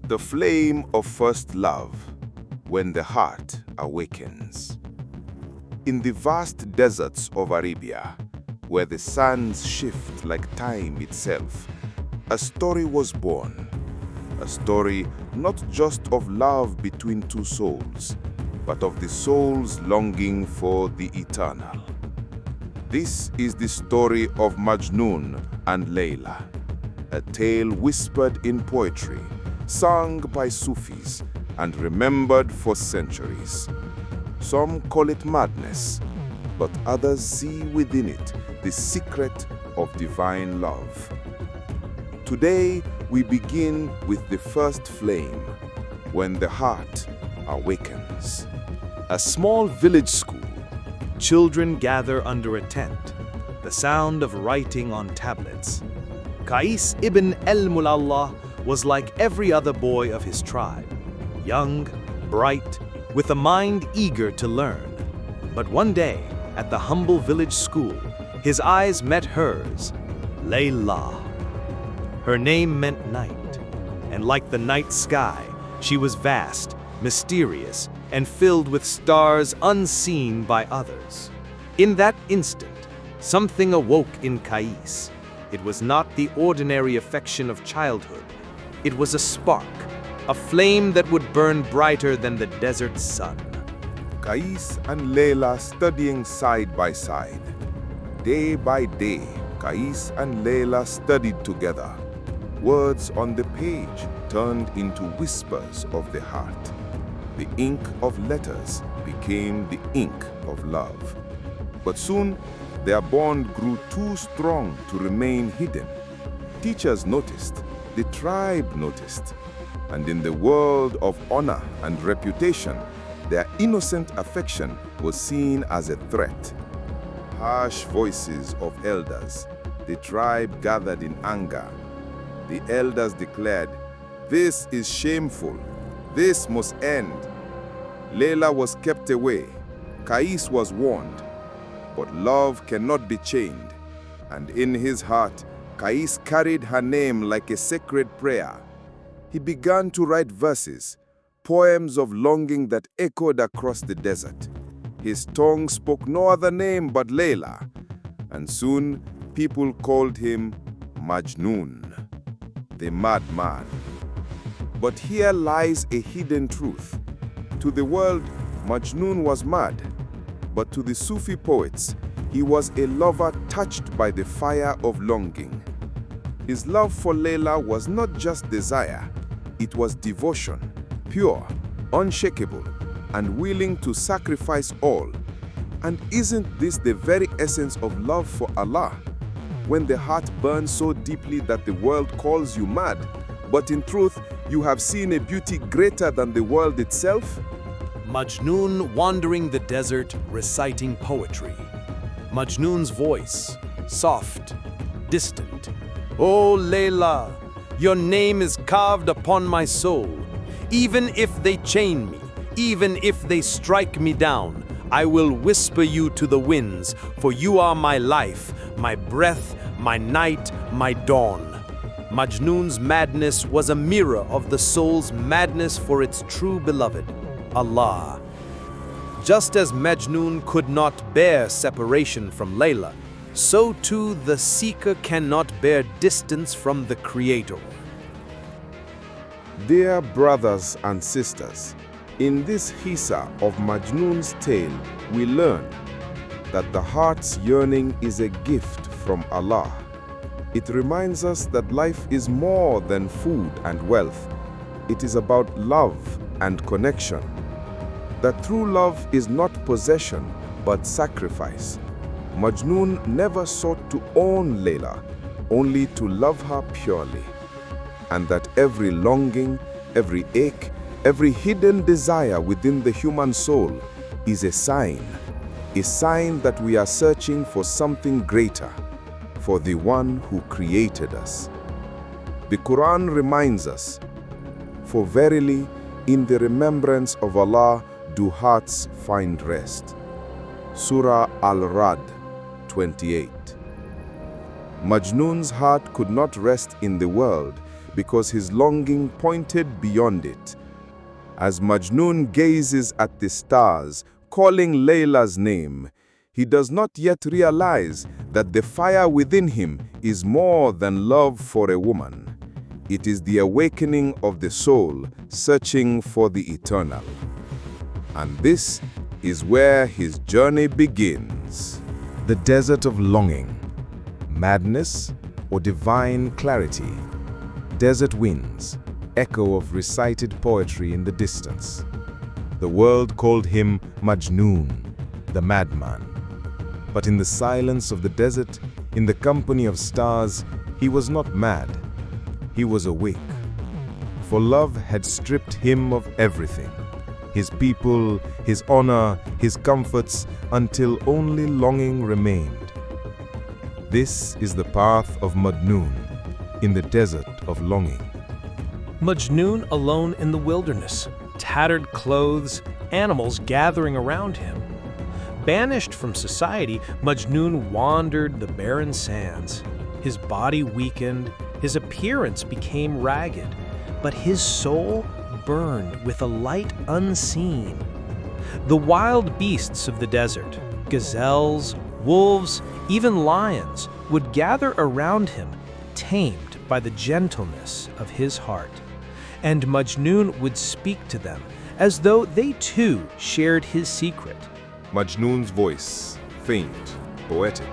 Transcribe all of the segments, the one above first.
The flame of first love, when the heart awakens. In the vast deserts of Arabia, where the sands shift like time itself, a story was born. A story not just of love between two souls, but of the soul's longing for the eternal. This is the story of Majnun and Layla, a tale whispered in poetry, sung by Sufis, and remembered for centuries. Some call it madness, but others see within it the secret of divine love. Today, we begin with the first flame, when the heart awakens. A small village school. Children gather under a tent, the sound of writing on tablets. Qays ibn al-Mulalla was like every other boy of his tribe, young, bright, with a mind eager to learn. But one day, at the humble village school, his eyes met hers, Layla. Her name meant night, and like the night sky, she was vast, mysterious, and filled with stars unseen by others. In that instant, something awoke in Qays. It was not the ordinary affection of childhood. It was a spark, a flame that would burn brighter than the desert sun. Qays and Layla studying side by side. Day by day, Qays and Layla studied together. Words on the page turned into whispers of the heart. The ink of letters became the ink of love. But soon, their bond grew too strong to remain hidden. Teachers noticed, the tribe noticed, and in the world of honor and reputation, their innocent affection was seen as a threat. Harsh voices of elders, the tribe gathered in anger. The elders declared, "This is shameful. This must end." Layla was kept away. Qays was warned. But love cannot be chained. And in his heart, Qays carried her name like a sacred prayer. He began to write verses, poems of longing that echoed across the desert. His tongue spoke no other name but Layla. And soon, people called him Majnun, the madman. But here lies a hidden truth. To the world, Majnun was mad, but to the Sufi poets, he was a lover touched by the fire of longing. His love for Layla was not just desire, it was devotion, pure, unshakable, and willing to sacrifice all. And isn't this the very essence of love for Allah? When the heart burns so deeply that the world calls you mad, but in truth, you have seen a beauty greater than the world itself? Majnun wandering the desert, reciting poetry. Majnun's voice, soft, distant. "Oh, Layla, your name is carved upon my soul. Even if they chain me, even if they strike me down, I will whisper you to the winds, for you are my life, my breath, my night, my dawn." Majnun's madness was a mirror of the soul's madness for its true beloved, Allah. Just as Majnun could not bear separation from Layla, so too the seeker cannot bear distance from the Creator. Dear brothers and sisters, in this hissa of Majnun's tale, we learn that the heart's yearning is a gift from Allah. It reminds us that life is more than food and wealth. It is about love and connection. That true love is not possession, but sacrifice. Majnun never sought to own Layla, only to love her purely. And that every longing, every ache, every hidden desire within the human soul is a sign that we are searching for something greater, for the one who created us. The Quran reminds us, "For verily, in the remembrance of Allah do hearts find rest." Surah Al-Rad 28. Majnun's heart could not rest in the world because his longing pointed beyond it. As Majnun gazes at the stars, calling Layla's name, he does not yet realize that the fire within him is more than love for a woman. It is the awakening of the soul searching for the eternal. And this is where his journey begins. The desert of longing, madness or divine clarity. Desert winds, echo of recited poetry in the distance. The world called him Majnun, the madman. But in the silence of the desert, in the company of stars, he was not mad. He was awake. For love had stripped him of everything. His people, his honor, his comforts, until only longing remained. This is the path of Majnun, in the desert of longing. Majnun alone in the wilderness, tattered clothes, animals gathering around him. Banished from society, Majnun wandered the barren sands. His body weakened, his appearance became ragged, but his soul burned with a light unseen. The wild beasts of the desert, gazelles, wolves, even lions, would gather around him, tamed by the gentleness of his heart. And Majnun would speak to them as though they too shared his secret. Majnun's voice, faint, poetic.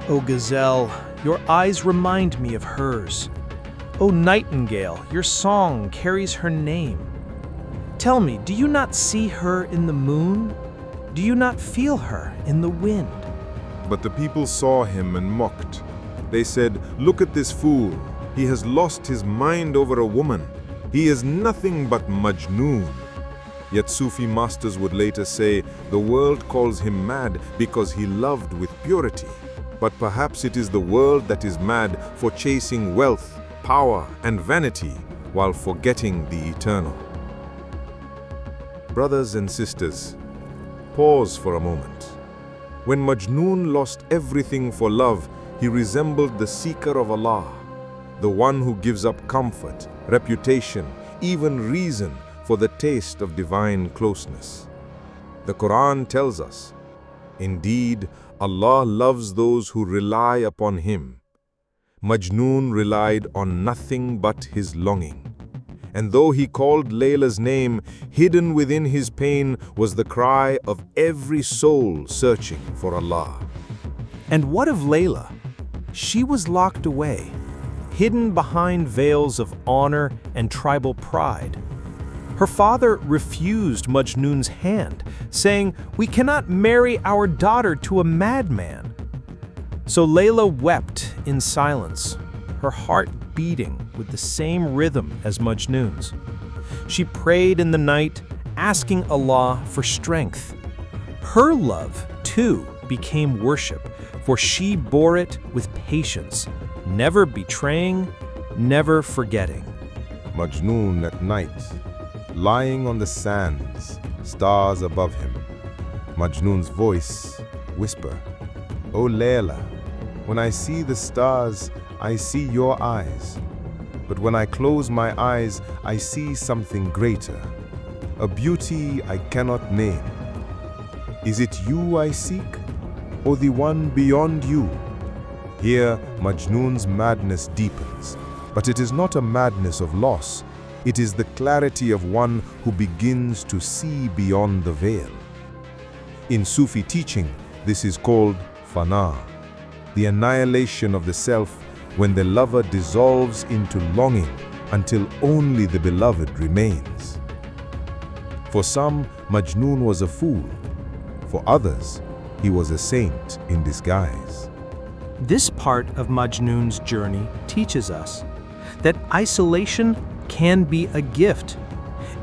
O gazelle, your eyes remind me of hers. O nightingale, your song carries her name. Tell me, do you not see her in the moon? Do you not feel her in the wind? But the people saw him and mocked. They said, "Look at this fool. He has lost his mind over a woman. He is nothing but Majnun." Yet Sufi masters would later say, the world calls him mad because he loved with purity. But perhaps it is the world that is mad for chasing wealth, power, and vanity while forgetting the eternal. Brothers and sisters, pause for a moment. When Majnun lost everything for love, he resembled the seeker of Allah, the one who gives up comfort, reputation, even reason for the taste of divine closeness. The Quran tells us, indeed, Allah loves those who rely upon Him. Majnun relied on nothing but his longing. And though he called Layla's name, hidden within his pain was the cry of every soul searching for Allah. And what of Layla? She was locked away, hidden behind veils of honor and tribal pride. Her father refused Majnun's hand, saying, "We cannot marry our daughter to a madman." So Layla wept in silence, her heart beating with the same rhythm as Majnun's. She prayed in the night, asking Allah for strength. Her love, too, became worship, for she bore it with patience, never betraying, never forgetting. Majnun at night, lying on the sands, stars above him. Majnun's voice whisper, "O Layla, when I see the stars, I see your eyes. But when I close my eyes, I see something greater, a beauty I cannot name. Is it you I seek, or the one beyond you?" Here, Majnun's madness deepens, but it is not a madness of loss. It is the clarity of one who begins to see beyond the veil. In Sufi teaching, this is called fanā, the annihilation of the self, when the lover dissolves into longing until only the beloved remains. For some, Majnun was a fool. For others, he was a saint in disguise. This part of Majnun's journey teaches us that isolation can be a gift.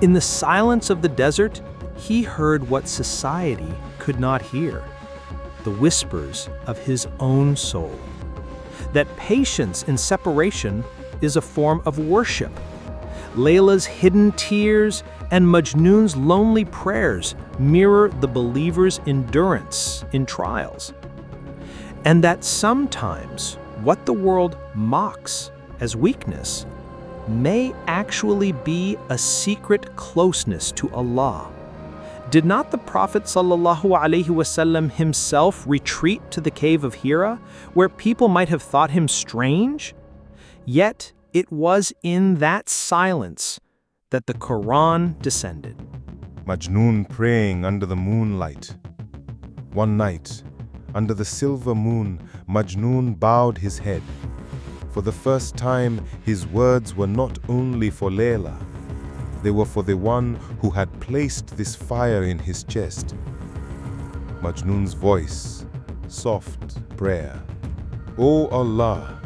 In the silence of the desert, he heard what society could not hear, the whispers of his own soul. That patience in separation is a form of worship. Layla's hidden tears and Majnun's lonely prayers mirror the believer's endurance in trials. And that sometimes what the world mocks as weakness may actually be a secret closeness to Allah. Did not the Prophet ﷺ himself retreat to the cave of Hira, where people might have thought him strange? Yet it was in that silence that the Quran descended. Majnun praying under the moonlight. One night, under the silver moon, Majnun bowed his head. For the first time, his words were not only for Layla. They were for the one who had placed this fire in his chest. Majnun's voice, soft prayer. O Allah,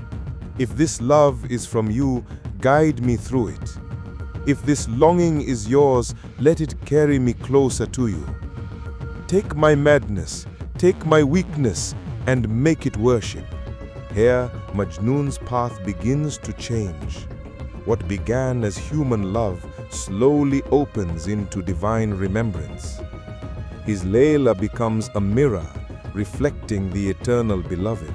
if this love is from you, guide me through it. If this longing is yours, let it carry me closer to you. Take my madness, take my weakness, and make it worship. Here, Majnun's path begins to change. What began as human love slowly opens into divine remembrance. His Layla becomes a mirror reflecting the eternal beloved.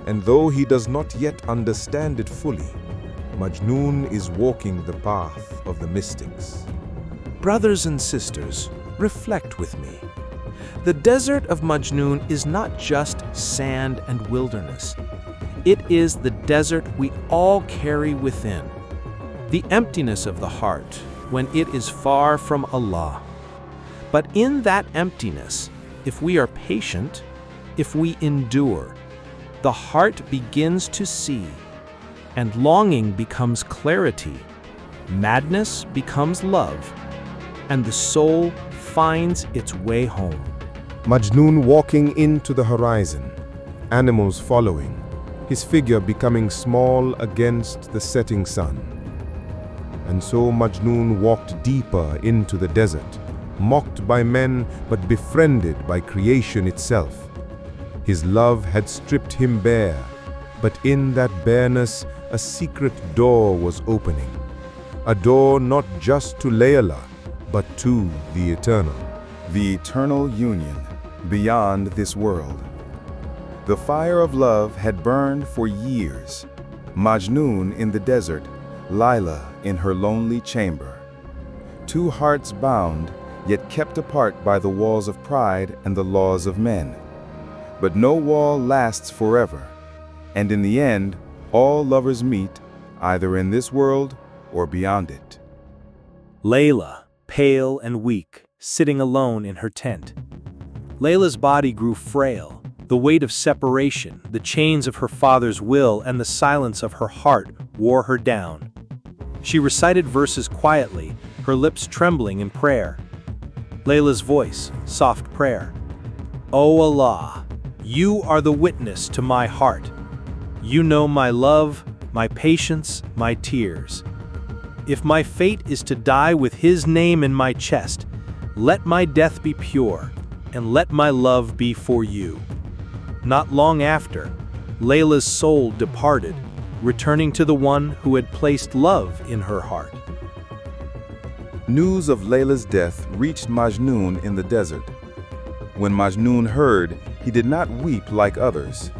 And though he does not yet understand it fully, Majnun is walking the path of the mystics. Brothers and sisters, reflect with me. The desert of Majnun is not just sand and wilderness. It is the desert we all carry within. The emptiness of the heart when it is far from Allah. But in that emptiness, if we are patient, if we endure, the heart begins to see, and longing becomes clarity, madness becomes love, and the soul finds its way home. Majnun walking into the horizon, animals following, his figure becoming small against the setting sun. And so Majnun walked deeper into the desert, mocked by men but befriended by creation itself. His love had stripped him bare, but in that bareness a secret door was opening. A door not just to Layla, but to the eternal union beyond this world. The fire of love had burned for years. Majnun in the desert, Layla in her lonely chamber. Two hearts bound, yet kept apart by the walls of pride and the laws of men. But no wall lasts forever, and in the end, all lovers meet, either in this world or beyond it. Layla, pale and weak, sitting alone in her tent. Layla's body grew frail. The weight of separation, the chains of her father's will, and the silence of her heart wore her down. She recited verses quietly, her lips trembling in prayer. Layla's voice, soft prayer. O Allah, you are the witness to my heart. You know my love, my patience, my tears. If my fate is to die with his name in my chest, let my death be pure, and let my love be for you. Not long after, Layla's soul departed, returning to the one who had placed love in her heart. News of Layla's death reached Majnun in the desert. When Majnun heard, he did not weep like others.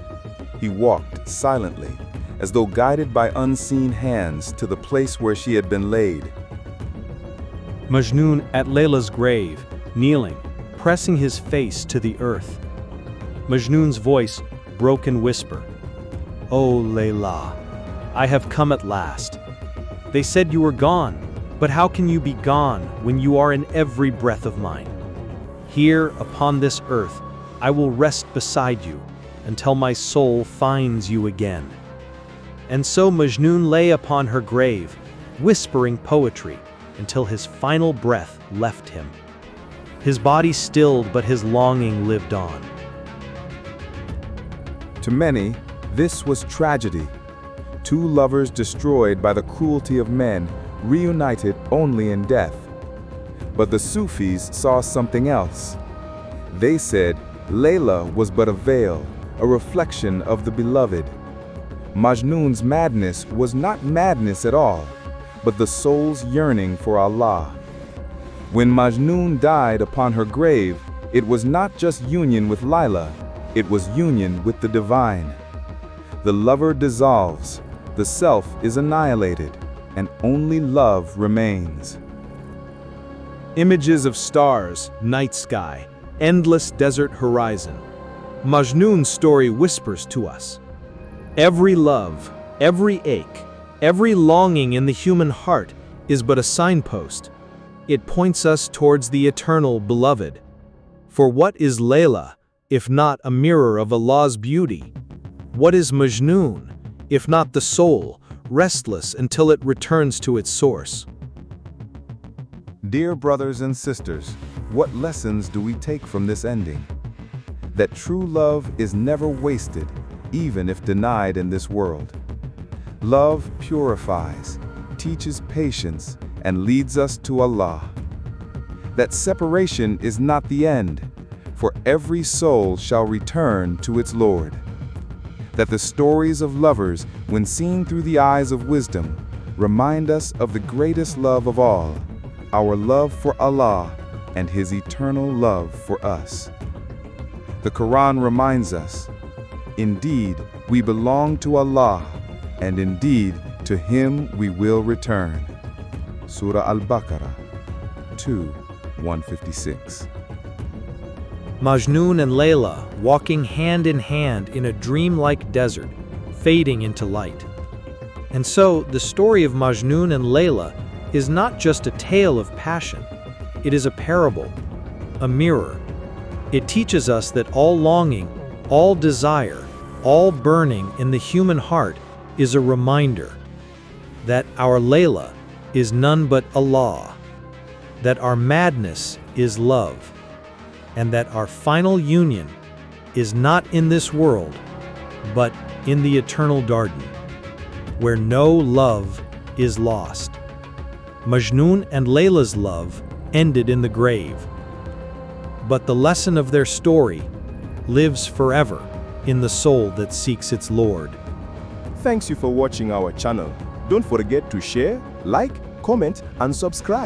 He walked silently, as though guided by unseen hands to the place where she had been laid. Majnun at Layla's grave, kneeling, pressing his face to the earth. Majnun's voice broke in whisper. O Layla, I have come at last. They said you were gone, but how can you be gone when you are in every breath of mine? Here upon this earth, I will rest beside you until my soul finds you again. And so Majnun lay upon her grave, whispering poetry until his final breath left him. His body stilled, but his longing lived on. To many, this was tragedy. Two lovers destroyed by the cruelty of men, reunited only in death. But the Sufis saw something else. They said Layla was but a veil, a reflection of the beloved. Majnun's madness was not madness at all, but the soul's yearning for Allah. When Majnun died upon her grave, it was not just union with Layla, it was union with the divine. The lover dissolves, the self is annihilated, and only love remains. Images of stars, night sky, endless desert horizon. Majnun's story whispers to us. Every love, every ache, every longing in the human heart is but a signpost. It points us towards the eternal beloved. For what is Layla, if not a mirror of Allah's beauty? What is Majnun, if not the soul, restless until it returns to its source? Dear brothers and sisters, what lessons do we take from this ending? That true love is never wasted, even if denied in this world. Love purifies, teaches patience, and leads us to Allah. That separation is not the end, for every soul shall return to its Lord. That the stories of lovers, when seen through the eyes of wisdom, remind us of the greatest love of all, our love for Allah and His eternal love for us. The Quran reminds us, indeed, we belong to Allah, and indeed, to Him we will return. Surah Al-Baqarah 2:156. Majnun and Layla walking hand in hand in a dreamlike desert, fading into light. And so, the story of Majnun and Layla is not just a tale of passion. It is a parable, a mirror. It teaches us that all longing, all desire, all burning in the human heart is a reminder that our Layla is none but Allah, that our madness is love, and that our final union is not in this world, but in the eternal garden, where no love is lost. Majnun and Layla's love ended in the grave, but the lesson of their story lives forever in the soul that seeks its Lord. Thanks you for watching our channel. Don't forget to share, like, comment, and subscribe.